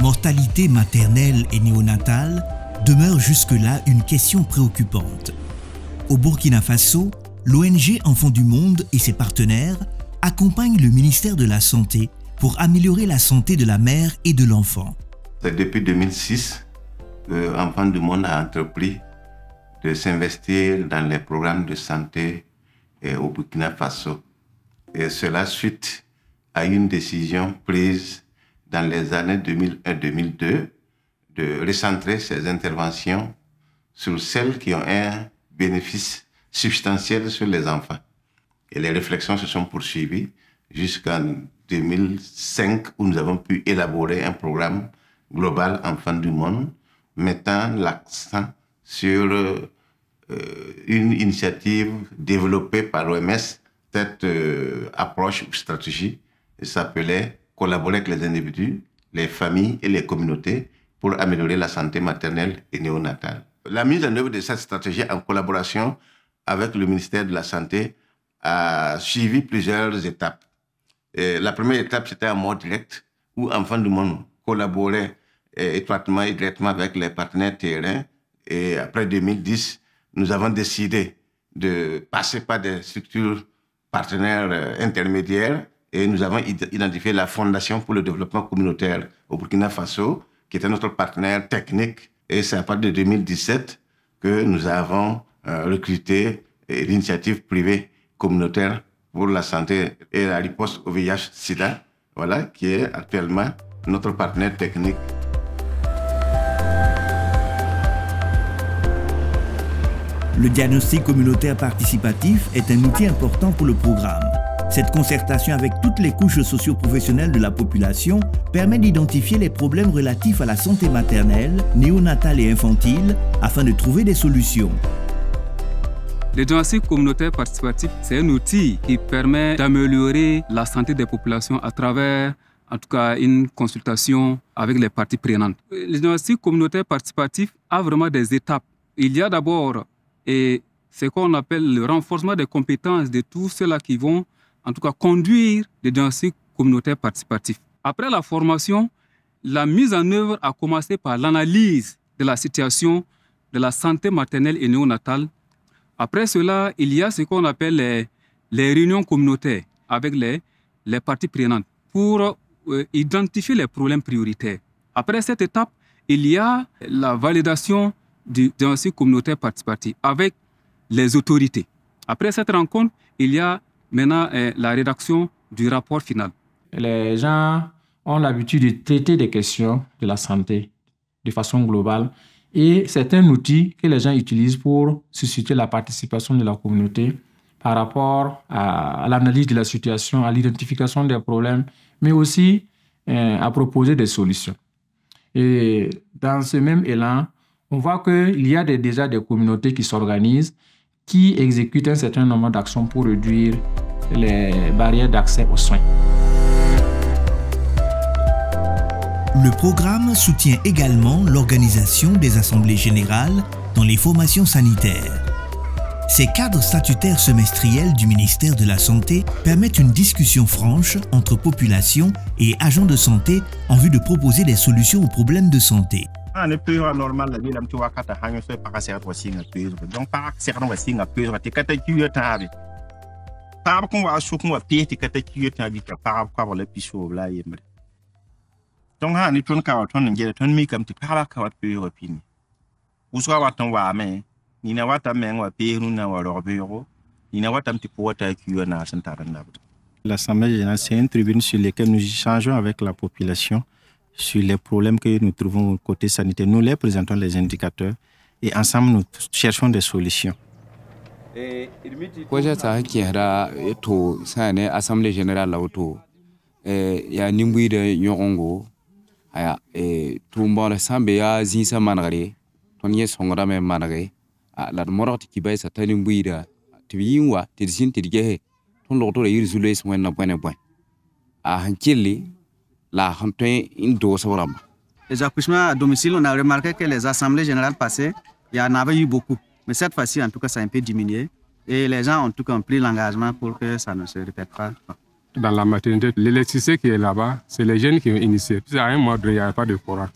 mortalité maternelle et néonatale demeure jusque-là une question préoccupante. Au Burkina Faso, l'ONG Enfants du Monde et ses partenaires accompagnent le ministère de la Santé pour améliorer la santé de la mère et de l'enfant. Depuis 2006, Enfants du Monde a entrepris de s'investir dans les programmes de santé au Burkina Faso. Et cela suite à une décision prise dans les années 2001-2002 de recentrer ces interventions sur celles qui ont un bénéfice substantiel sur les enfants. Et les réflexions se sont poursuivies jusqu'en 2005 où nous avons pu élaborer un programme global Enfants du Monde mettant l'accent sur une initiative développée par l'OMS, cette approche ou stratégie, s'appelait collaborer avec les individus, les familles et les communautés pour améliorer la santé maternelle et néonatale. La mise en œuvre de cette stratégie en collaboration avec le ministère de la Santé a suivi plusieurs étapes. Et la première étape, c'était un mode direct où Enfants du Monde collaborait étroitement et directement avec les partenaires terrains. Et après 2010, nous avons décidé de passer par des structures partenaires intermédiaires et nous avons identifié la Fondation pour le développement communautaire au Burkina Faso, qui était notre partenaire technique. Et c'est à partir de 2017 que nous avons recruté l'initiative privée communautaire pour la santé et la riposte au VIH-Sida, voilà, qui est actuellement notre partenaire technique. Le diagnostic communautaire participatif est un outil important pour le programme. Cette concertation avec toutes les couches socio-professionnelles de la population permet d'identifier les problèmes relatifs à la santé maternelle, néonatale et infantile afin de trouver des solutions. Le diagnostic communautaire participatif, c'est un outil qui permet d'améliorer la santé des populations à travers, en tout cas, une consultation avec les parties prenantes. Le diagnostic communautaire participatif a vraiment des étapes. Il y a d'abord ce qu'on appelle le renforcement des compétences de tous ceux-là qui vont, en tout cas, conduire le diagnostic communautaire participatif. Après la formation, la mise en œuvre a commencé par l'analyse de la situation de la santé maternelle et néonatale. Après cela, il y a ce qu'on appelle les réunions communautaires avec les parties prenantes pour identifier les problèmes prioritaires. Après cette étape, il y a la validation du diagnostic communautaire participatif avec les autorités. Après cette rencontre, il y a maintenant la rédaction du rapport final. Les gens ont l'habitude de traiter des questions de la santé de façon globale et c'est un outil que les gens utilisent pour susciter la participation de la communauté par rapport à l'analyse de la situation, à l'identification des problèmes, mais aussi à proposer des solutions. Et dans ce même élan, on voit qu'il y a déjà des communautés qui s'organisent, qui exécutent un certain nombre d'actions pour réduire les barrières d'accès aux soins. Le programme soutient également l'organisation des assemblées générales dans les formations sanitaires. Ces cadres statutaires semestriels du ministère de la Santé permettent une discussion franche entre population et agents de santé en vue de proposer des solutions aux problèmes de santé. Normal L'Assemblée générale, c'est une tribune sur laquelle nous échangeons avec la population sur les problèmes que nous trouvons au côté sanitaire. Nous les présentons les indicateurs et ensemble nous cherchons des solutions. Koja ta kera to sane assemblée générale auto ya nimbu de nyorongo aya tumba la sambe ya zinsa manare tonye songra me manare la moroti kibay sa tanimbu da tibinwa tidsin tidige ton loto re yirzules wenna point a hankili la hantin indo sabrama. Les accouchements à domicile, on a remarqué que les assemblées générales passées, il y en avait eu beaucoup. Mais cette fois-ci, en tout cas, ça a un peu diminué. Et les gens ont en tout cas pris l'engagement pour que ça ne se répète pas. dans la maternité. L'électricité qui est là-bas, c'est les jeunes qui ont initié. À un moment donné, il n'y avait pas de courant.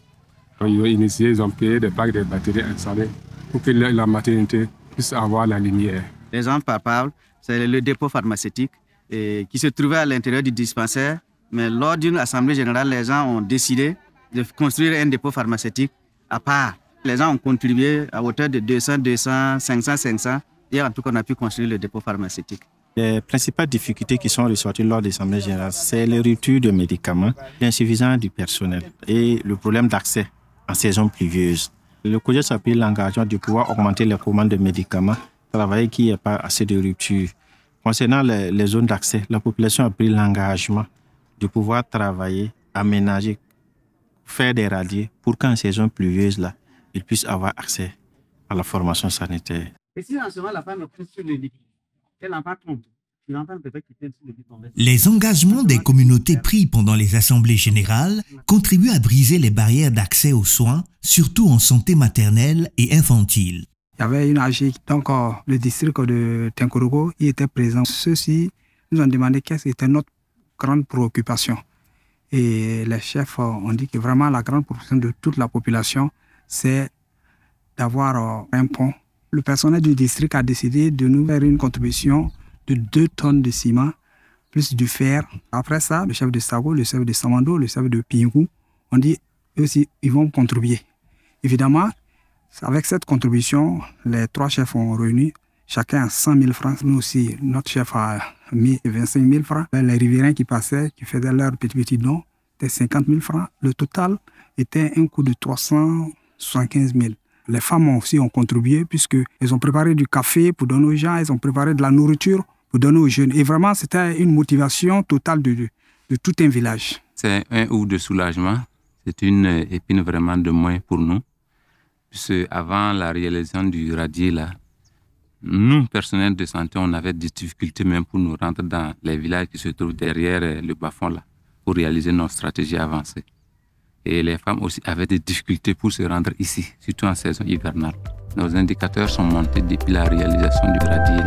Donc, ils ont initié, ils ont payé des packs de batteries installées pour que la maternité puisse avoir la lumière. L'exemple palpable, c'est le dépôt pharmaceutique qui se trouvait à l'intérieur du dispensaire. Mais lors d'une assemblée générale, les gens ont décidé de construire un dépôt pharmaceutique à part. Les gens ont contribué à hauteur de 200, 500, 500. Et en tout cas, on a pu construire le dépôt pharmaceutique. Les principales difficultés qui sont ressorties lors de l'Assemblée générale, c'est les ruptures de médicaments, l'insuffisance du personnel et le problème d'accès en saison pluvieuse. Le COJES a pris l'engagement de pouvoir augmenter les commandes de médicaments, travailler qu'il n'y ait pas assez de ruptures. Concernant les zones d'accès, la population a pris l'engagement de pouvoir travailler, aménager, faire des radiers pour qu'en saison pluvieuse, là, ils puissent avoir accès à la formation sanitaire. Et si en ce moment la femme est prise sur le lit, elle n'en va tromper. Les engagements des communautés pris pendant les assemblées générales contribuent à briser les barrières d'accès aux soins, surtout en santé maternelle et infantile. Il y avait une AG, donc le district de Tinkorogo, il était présent. Ceux-ci nous ont demandé qu'est-ce qui était notre grande préoccupation. Et les chefs ont dit que vraiment la grande préoccupation de toute la population, c'est d'avoir un pont. Le personnel du district a décidé de nous faire une contribution de 2 tonnes de ciment, plus du fer. Après ça, le chef de Sago, le chef de Samando, le chef de Pingou, on dit eux aussi, ils vont contribuer. Évidemment, avec cette contribution, les 3 chefs ont réuni chacun 100 000 francs. Nous aussi, notre chef a mis 25 000 francs. Les riverains qui passaient, qui faisaient leur petit don, c'était 50 000 francs. Le total était un coût de 375 000. Les femmes aussi ont contribué puisqu'elles ont préparé du café pour donner aux gens, elles ont préparé de la nourriture pour donner aux jeunes. Et vraiment, c'était une motivation totale de tout un village. C'est un ouf de soulagement. C'est une épine vraiment de moins pour nous. Puisque avant la réalisation du radier, là, nous, personnels de santé, on avait des difficultés même pour nous rendre dans les villages qui se trouvent derrière le bas-fond, là, pour réaliser notre stratégie avancée. Et les femmes aussi avaient des difficultés pour se rendre ici, surtout en saison hivernale. Nos indicateurs sont montés depuis la réalisation du radier.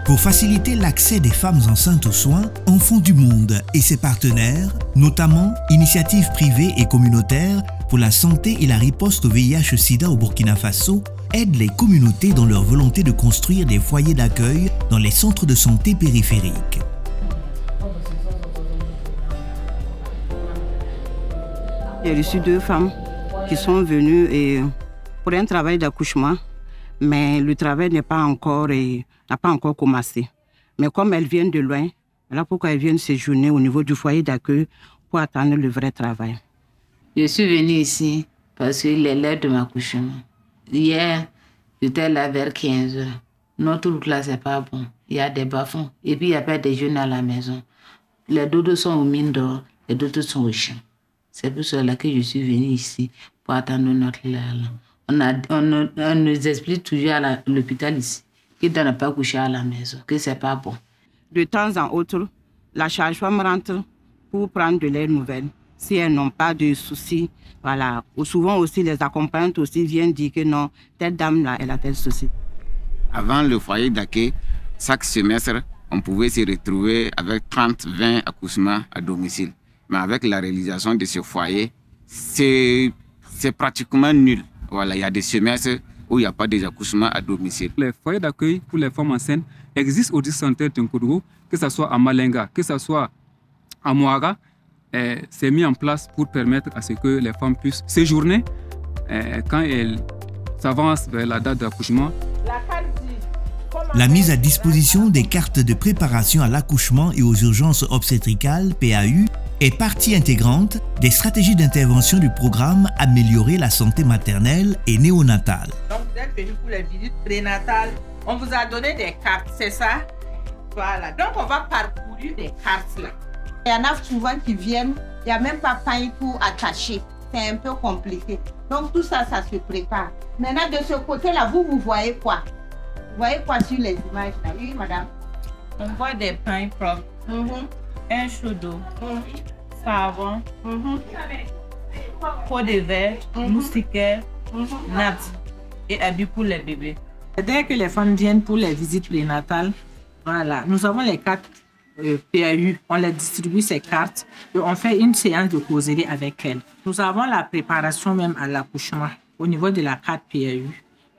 Pour faciliter l'accès des femmes enceintes aux soins, Enfants du Monde et ses partenaires, notamment Initiatives privées et communautaires pour la santé et la riposte au VIH-Sida au Burkina Faso, aident les communautés dans leur volonté de construire des foyers d'accueil dans les centres de santé périphériques. J'ai reçu 2 femmes qui sont venues pour un travail d'accouchement, mais le travail n'a pas encore commencé. Mais comme elles viennent de loin, voilà pourquoi elles viennent séjourner au niveau du foyer d'accueil pour attendre le vrai travail. Je suis venue ici parce qu'il est l'heure de m'accouchement. Hier, j'étais là vers 15 h. Notre route là, c'est pas bon. Il y a des bas-fonds et puis il n'y a pas de jeunes à la maison. Les dodos sont aux mines d'or, les dodos sont aux champs. C'est pour cela que je suis venue ici, pour attendre notre lait. On nous explique toujours à l'hôpital ici qu'ils ne donnent pas coucher à la maison, que ce n'est pas bon. De temps en autre, la sage-femme rentre pour prendre de leurs nouvelles. Si elles n'ont pas de soucis, voilà. Ou souvent aussi, les accompagnantes aussi viennent dire que non, telle dame-là, elle a tel souci. Avant le foyer d'accueil, chaque semestre, on pouvait se retrouver avec 30-20 accouchements à domicile. Mais avec la réalisation de ce foyer, c'est pratiquement nul. Voilà, il y a des semestres où il n'y a pas d'accouchement à domicile. Les foyers d'accueil pour les femmes enceintes existent au district sanitaire de Tinkorogo, que ce soit à Malenga, que ce soit à Moaga. C'est mis en place pour permettre à ce que les femmes puissent séjourner quand elles s'avancent vers la date d'accouchement. La mise à disposition des cartes de préparation à l'accouchement et aux urgences obstétricales, PAU, est partie intégrante des stratégies d'intervention du programme Améliorer la santé maternelle et néonatale. Donc vous êtes venu pour les visites prénatales, on vous a donné des cartes, c'est ça? Voilà, donc on va parcourir des cartes là. Il y en a souvent qui viennent, il n'y a même pas paille pour attacher, c'est un peu compliqué. Donc tout ça, ça se prépare. Maintenant de ce côté-là, vous voyez quoi? Vous voyez quoi sur les images là? Oui, madame? On voit des pains propres. Un chaud d'eau, savon, pot de verre, moustiquaire, natte et habits pour les bébés. Dès que les femmes viennent pour les visites prénatales, voilà, nous avons les cartes PAU, on leur distribue ces cartes et on fait une séance de causerie avec elles. Nous avons la préparation même à l'accouchement au niveau de la carte PAU.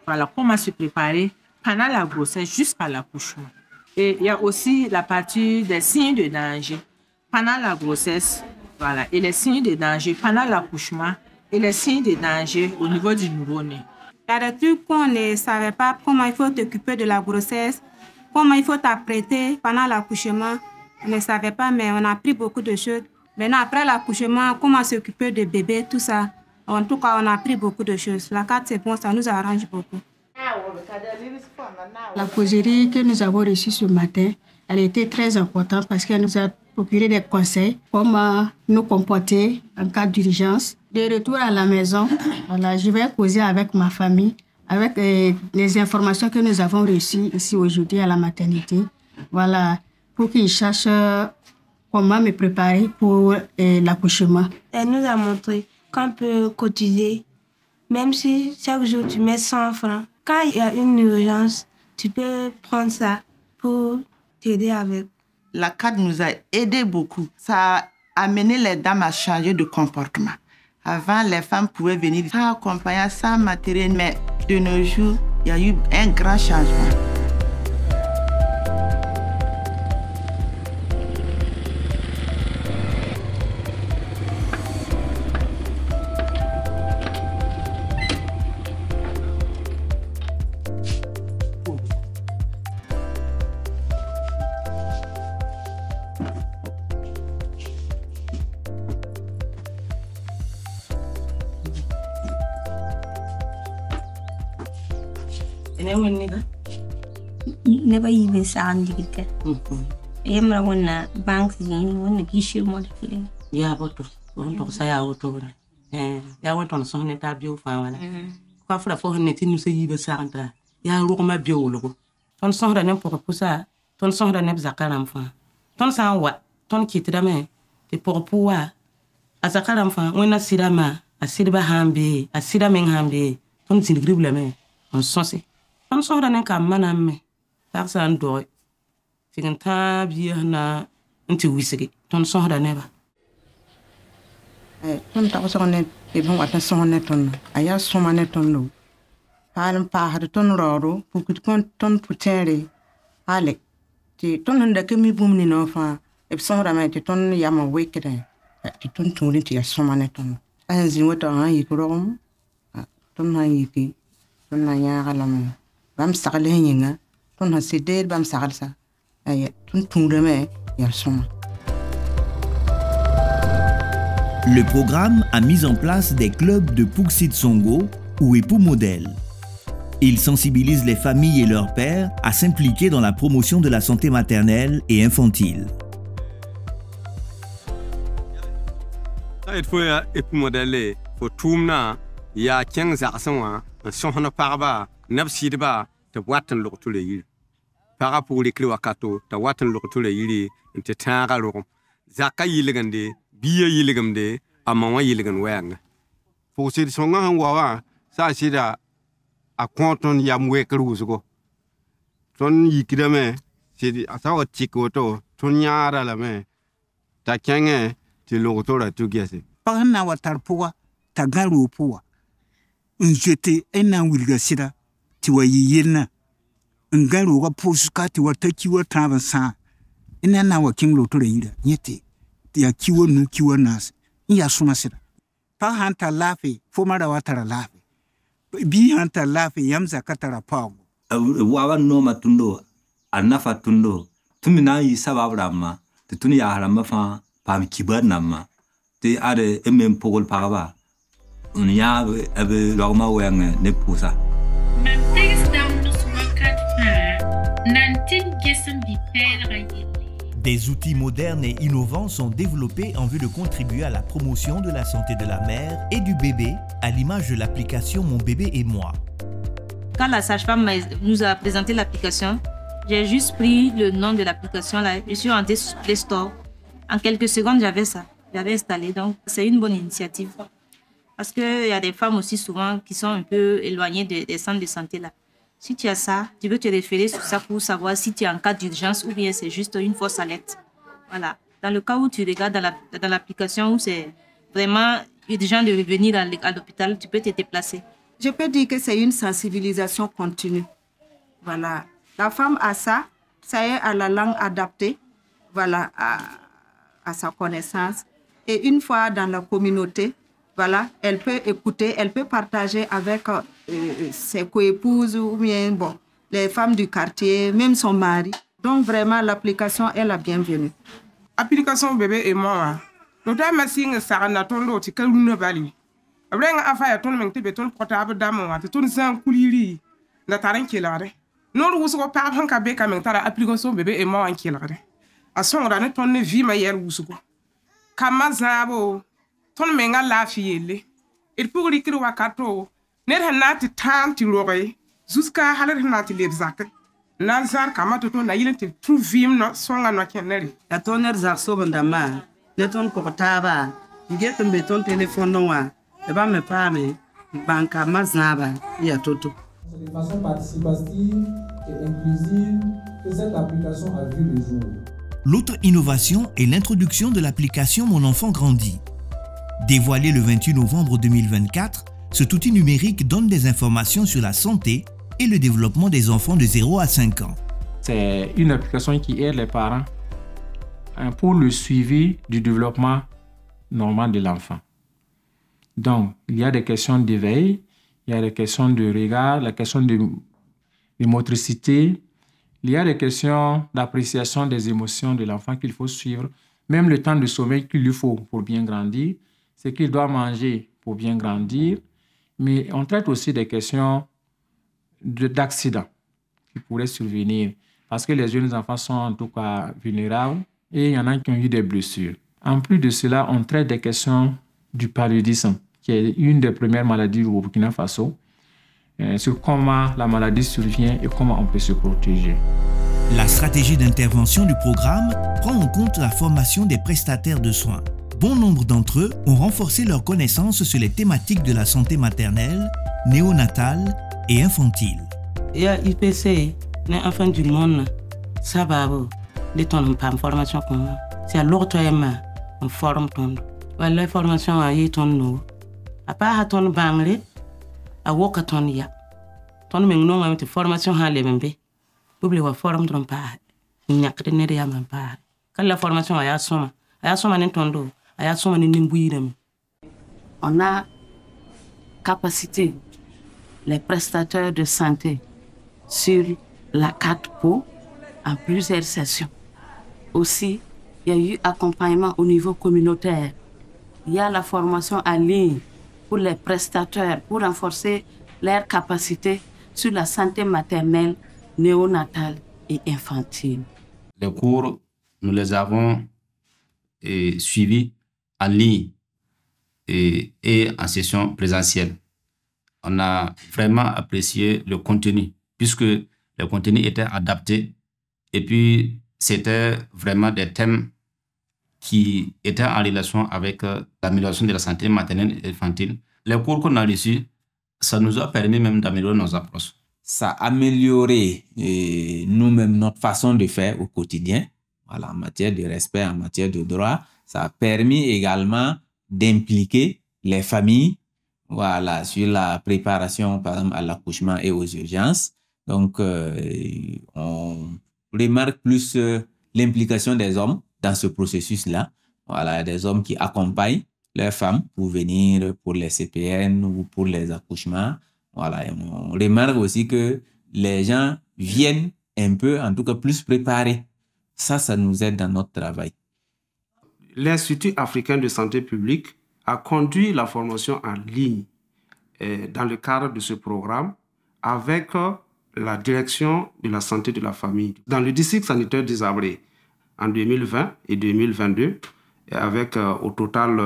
Voilà, comment se préparer pendant la grossesse jusqu'à l'accouchement. Et il y a aussi la partie des signes de danger pendant la grossesse, voilà, et les signes de danger pendant l'accouchement et les signes de danger au niveau du nouveau-né. Il y a des trucs qu'on ne savait pas, comment il faut t'occuper de la grossesse, comment il faut t'apprêter pendant l'accouchement. On ne savait pas, mais on a appris beaucoup de choses. Maintenant, après l'accouchement, comment s'occuper de bébé, tout ça. En tout cas, on a appris beaucoup de choses. La carte, c'est bon, ça nous arrange beaucoup. La causerie que nous avons reçue ce matin, elle était très importante parce qu'elle nous a procuré des conseils, comment nous comporter en cas d'urgence. De retour à la maison, voilà, je vais causer avec ma famille, avec les informations que nous avons reçues ici aujourd'hui à la maternité. Voilà, pour qu'ils sachent comment me préparer pour l'accouchement. Elle nous a montré qu'on peut cotiser, même si chaque jour tu mets 100 francs. Quand il y a une urgence, tu peux prendre ça pour t'aider avec. La carte nous a aidé beaucoup. Ça a amené les dames à changer de comportement. Avant, les femmes pouvaient venir sans accompagner, sans matériel, mais de nos jours, il y a eu un grand changement. Never even sound like Emra wona bank wona gishir mo de ya boto on to sa ya auto ya won ton so ne ta bio fa wala ko fra fo ne tinu se yibe santa ya ro ko ma bio logo ton so da ne pour pousa ton so da ne zakaram fa ton sa wa ton kitira me te pour pouwa azakaram fa wona sidama asirba hambe asira men hambe ton zingrible me on sonse ton so da ne kam manam me Parsa ndo finganta biya na nti wisigi ton sohda neba ton ta so ne e bon wata so ne ton aya so ma ne ton no palm pa ha ton roro pour que ton putere ale ti ton nda ke mi bum ni no fa e sohda ma ti ton ya ma wekere ti ton tuni ti ya so ma ne ton anzi wata ha yi ko ton na yi ki ton na ya gala ma bam sagle hinga ton ha sider bam sagalsa ay ton toureme ya soma. Le programme a mis en place des clubs de Puksit Songo ou époux modèles. Il sensibilise les familles et leurs pères à s'impliquer dans la promotion de la santé maternelle et infantile. Il faut époux modèle pour tourna ya 15 ans son parba nabsidba te watan lokto le yiri para pour les clés wakato te watan lokto le yiri te tanga lokum zaka yilegande biya yilegamde amawa yilegan wanga pour ces songa wawa sa sida a konton yamwe kruzugo ton yikidame c'est asawa tikoto ton nyara la me ta kenge ti lokto la tugese par na watar puwa ta garu puwa unjete ena wilga sida ti wa yiyirna ngaru ga posuka ti wa takiwa travansa ina na wa king lotore yira nyete ya kiwo nu kiwo nas ya suma sida pa hanta lafi fo mara watara lafi bi hanta lafi yamza katara pawo wawa no matundo anafa tundo tumina yi sababrama te tuni ya harama fa pam kibar namma te ade emem pogol paraba unya ebe logma wenge ne pusa Des outils modernes et innovants sont développés en vue de contribuer à la promotion de la santé de la mère et du bébé, à l'image de l'application Mon bébé et moi. Quand la sage-femme nous a présenté l'application, j'ai juste pris le nom de l'application, je suis rentrée sur Play Store. En quelques secondes, j'avais ça, j'avais installé. Donc, c'est une bonne initiative. Parce qu'il y a des femmes aussi souvent qui sont un peu éloignées des centres de santé là. Si tu as ça, tu peux te référer sur ça pour savoir si tu es en cas d'urgence ou bien c'est juste une fausse alerte. Voilà. Dans le cas où tu regardes dans l'application où c'est vraiment urgent de revenir à l'hôpital, tu peux te déplacer. Je peux dire que c'est une sensibilisation continue. Voilà. La femme a ça y est, à la langue adaptée, voilà, à sa connaissance. Et une fois dans la communauté, voilà, elle peut écouter, elle peut partager avec ses coépouses ou bien bon, les femmes du quartier, même son mari. Donc vraiment, l'application est la bienvenue. Application bébé et moi, nous avons signé ça na ton lot que nous ne valons. Après on a fait ton même type ton portable d'amour, ton sang couliri, na tarin kilare. Nous nous avons pas un cabé comme tara application bébé et moi en kilare. À son rane ton ne vie meilleure usuko. Kamazabo, ton menga la fille. Il faut écrire wakato. N'est nati tam ti loré. Jusqu'à haler nati lebzak. Nazar kamato na yile te tout vim no songa no keneri. La tonner zarso bandama. Ne ton portable. Nget me ton téléphone noa. E ba me pa me banka maznaba ya toto. C'est de façon participative et inclusive que cette application a vu le jour. L'autre innovation est l'introduction de l'application Mon enfant grandit. Dévoilé le 28 novembre 2024, cet outil numérique donne des informations sur la santé et le développement des enfants de 0 à 5 ans. C'est une application qui aide les parents pour le suivi du développement normal de l'enfant. Donc, il y a des questions d'éveil, il y a des questions de regard, la question de motricité, il y a des questions d'appréciation des émotions de l'enfant qu'il faut suivre, même le temps de sommeil qu'il lui faut pour bien grandir, ce qu'il doit manger pour bien grandir, mais on traite aussi des questions d'accidents qui pourraient survenir parce que les jeunes enfants sont en tout cas vulnérables et il y en a qui ont eu des blessures. En plus de cela, on traite des questions du paludisme, qui est une des premières maladies au Burkina Faso, sur comment la maladie survient et comment on peut se protéger. La stratégie d'intervention du programme prend en compte la formation des prestataires de soins. Bon nombre d'entre eux ont renforcé leurs connaissances sur les thématiques de la santé maternelle, néonatale et infantile. Il y a IPC, les enfants du monde, ça va, de ton formation comme c'est l'autre on forme ton. La formation a eu ton nom. À part ton banglé, à Wokaton ya. Ton mengnon a une formation à l'EMB. Oublie wa forme ton pas. Il n'y a que des nerfs à ma part. Quand la formation a soma n'entondo, a soma n'imbuirem. On a capacité, les prestataires de santé, sur la carte PO en plusieurs sessions. Aussi, il y a eu accompagnement au niveau communautaire. Il y a la formation en ligne pour les prestataires, pour renforcer leur capacité sur la santé maternelle, néonatale et infantile. Les cours, nous les avons suivis en ligne et en session présentielle. On a vraiment apprécié le contenu, puisque le contenu était adapté et puis c'était vraiment des thèmes qui étaient en relation avec l'amélioration de la santé maternelle et infantile. Les cours qu'on a reçus, ça nous a permis même d'améliorer nos approches. Ça a amélioré nous-mêmes notre façon de faire au quotidien, voilà, en matière de respect, en matière de droit. Ça a permis également d'impliquer les familles, voilà, sur la préparation, par exemple, à l'accouchement et aux urgences. Donc, on remarque plus l'implication des hommes dans ce processus-là. Voilà, des hommes qui accompagnent leurs femmes pour venir pour les CPN ou pour les accouchements. Voilà, et on remarque aussi que les gens viennent un peu, en tout cas plus préparés. Ça nous aide dans notre travail. L'Institut africain de santé publique a conduit la formation en ligne dans le cadre de ce programme avec la direction de la santé de la famille. Dans le district sanitaire des Abrés, en 2020 et 2022, avec au total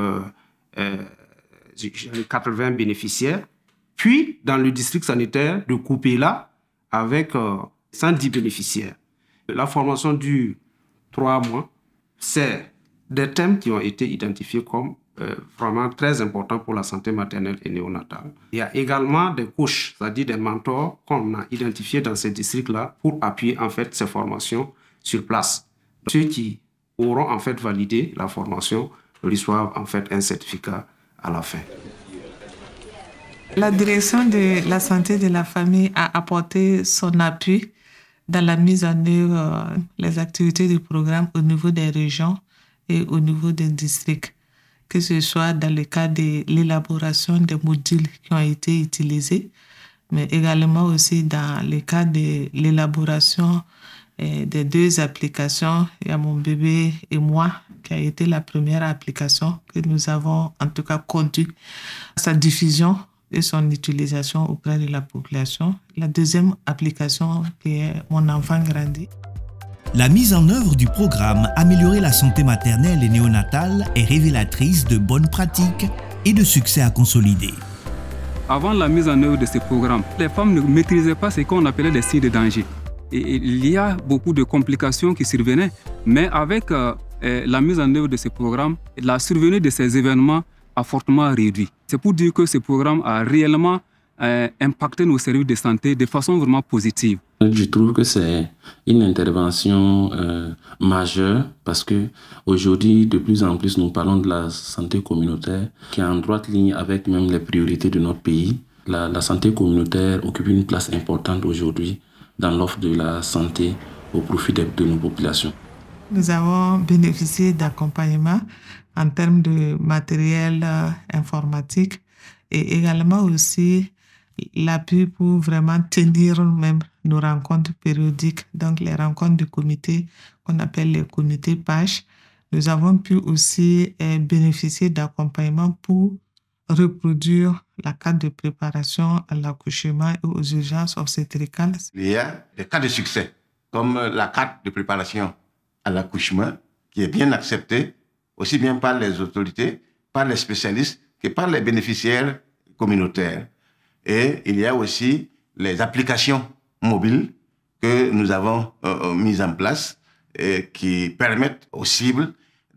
80 bénéficiaires. Puis, dans le district sanitaire de Koupéla, avec 110 bénéficiaires. La formation dure 3 mois. C'est des thèmes qui ont été identifiés comme vraiment très importants pour la santé maternelle et néonatale. Il y a également des coachs, c'est-à-dire des mentors qu'on a identifiés dans ces districts-là pour appuyer en fait ces formations sur place. Ceux qui auront en fait validé la formation reçoivent en fait un certificat à la fin. La direction de la santé de la famille a apporté son appui dans la mise en œuvre des activités du programme au niveau des régions et au niveau des districts, que ce soit dans le cadre de l'élaboration des modules qui ont été utilisés, mais également aussi dans le cadre de l'élaboration des 2 applications. Il y a Mon bébé et moi, qui a été la première application que nous avons en tout cas conduit sa diffusion et son utilisation auprès de la population. La deuxième application qui est Mon enfant grandit. La mise en œuvre du programme Améliorer la santé maternelle et néonatale est révélatrice de bonnes pratiques et de succès à consolider. Avant la mise en œuvre de ce programme, les femmes ne maîtrisaient pas ce qu'on appelait les signes de danger. Et il y a beaucoup de complications qui survenaient, mais avec la mise en œuvre de ce programme, la survenue de ces événements a fortement réduit. C'est pour dire que ce programme a réellement impacté nos services de santé de façon vraiment positive. Je trouve que c'est une intervention majeure parce que aujourd'hui, de plus en plus, nous parlons de la santé communautaire qui est en droite ligne avec même les priorités de notre pays. La santé communautaire occupe une place importante aujourd'hui dans l'offre de la santé au profit de nos populations. Nous avons bénéficié d'accompagnement en termes de matériel informatique et également aussi l'appui pour vraiment tenir même nos rencontres périodiques, donc les rencontres du comité qu'on appelle les comités PACH. Nous avons pu aussi bénéficier d'accompagnement pour reproduire la carte de préparation à l'accouchement et aux urgences obstétricales. Il y a des cas de succès, comme la carte de préparation à l'accouchement, qui est bien acceptée, aussi bien par les autorités, par les spécialistes, que par les bénéficiaires communautaires. Et il y a aussi les applications mobiles que nous avons mises en place et qui permettent aux cibles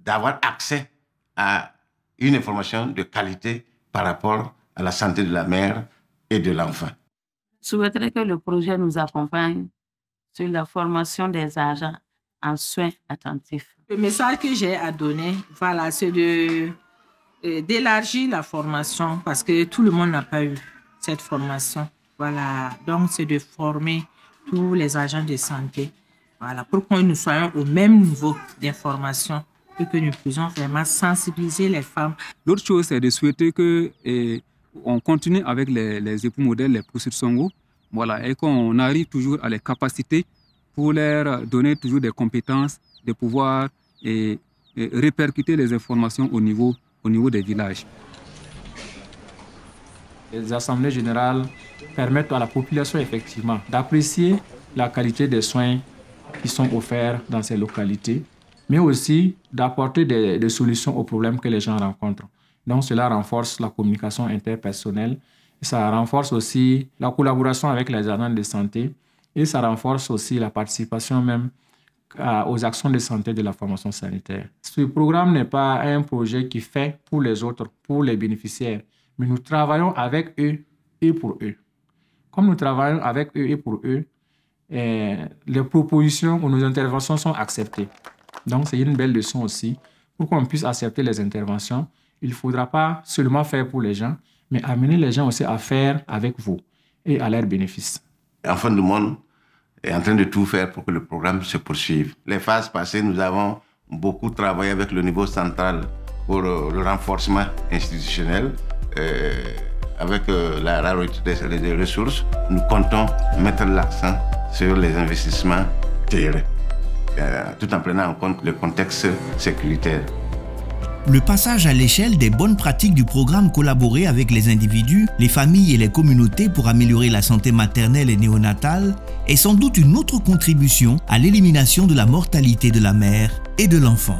d'avoir accès à une information de qualité par rapport à la santé de la mère et de l'enfant. Je souhaiterais que le projet nous accompagne sur la formation des agents en soins attentifs. Le message que j'ai à donner, voilà, c'est d'élargir la formation parce que tout le monde n'a pas eu cette formation. Voilà, donc c'est de former tous les agents de santé, voilà, pour que nous soyons au même niveau d'information et que nous puissions vraiment sensibiliser les femmes. L'autre chose, c'est de souhaiter qu'on continue avec les époux modèles, les procédures Songo, voilà, et qu'on arrive toujours à les capaciter pour leur donner toujours des compétences, de pouvoir répercuter les informations au niveau des villages. Les assemblées générales permettent à la population effectivement d'apprécier la qualité des soins qui sont offerts dans ces localités, mais aussi d'apporter des solutions aux problèmes que les gens rencontrent. Donc cela renforce la communication interpersonnelle, ça renforce aussi la collaboration avec les agents de santé et ça renforce aussi la participation même aux actions de santé de la formation sanitaire. Ce programme n'est pas un projet qui fait pour les autres, pour les bénéficiaires, mais nous travaillons avec eux et pour eux. Comme nous travaillons avec eux et pour eux, les propositions ou nos interventions sont acceptées. Donc c'est une belle leçon aussi. Pour qu'on puisse accepter les interventions, il ne faudra pas seulement faire pour les gens, mais amener les gens aussi à faire avec vous et à leur bénéfice. Enfants du monde est en train de tout faire pour que le programme se poursuive. Les phases passées, nous avons beaucoup travaillé avec le niveau central pour le renforcement institutionnel. Avec la rareté des ressources, nous comptons mettre l'accent sur les investissements terrain, tout en prenant en compte le contexte sécuritaire. Le passage à l'échelle des bonnes pratiques du programme collaboré avec les individus, les familles et les communautés pour améliorer la santé maternelle et néonatale est sans doute une autre contribution à l'élimination de la mortalité de la mère et de l'enfant.